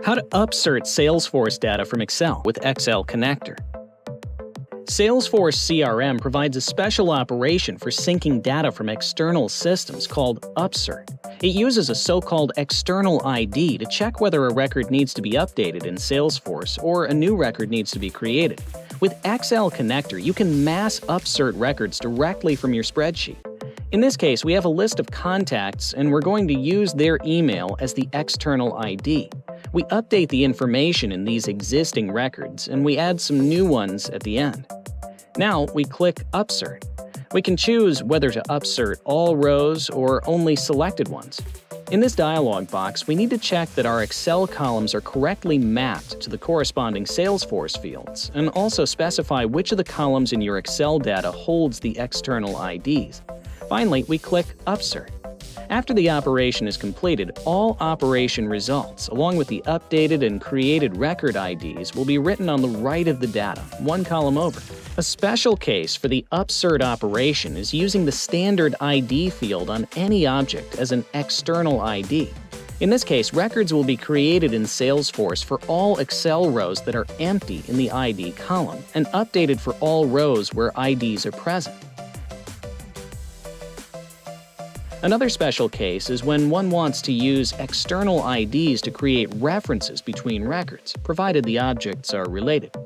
How to upsert Salesforce data from Excel with Excel Connector. Salesforce CRM provides a special operation for syncing data from external systems called Upsert. It uses a so-called External ID to check whether a record needs to be updated in Salesforce or a new record needs to be created. With Excel Connector, you can mass upsert records directly from your spreadsheet. In this case, we have a list of contacts, and we're going to use their email as the external ID. We update the information in these existing records, and we add some new ones at the end. Now we click Upsert. We can choose whether to upsert all rows or only selected ones. In this dialog box, we need to check that our Excel columns are correctly mapped to the corresponding Salesforce fields, and also specify which of the columns in your Excel data holds the external IDs. Finally, we click Upsert. After the operation is completed, all operation results, along with the updated and created record IDs, will be written on the right of the data, one column over. A special case for the upsert operation is using the standard ID field on any object as an external ID. In this case, records will be created in Salesforce for all Excel rows that are empty in the ID column, and updated for all rows where IDs are present. Another special case is when one wants to use external IDs to create references between records, provided the objects are related.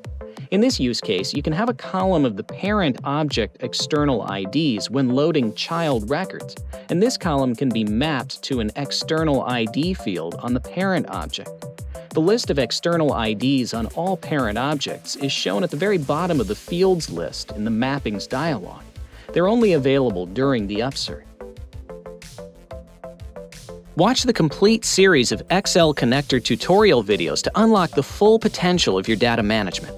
In this use case, you can have a column of the parent object external IDs when loading child records, and this column can be mapped to an external ID field on the parent object. The list of external IDs on all parent objects is shown at the very bottom of the fields list in the Mappings dialog. They're only available during the upsert. Watch the complete series of Excel Connector tutorial videos to unlock the full potential of your data management.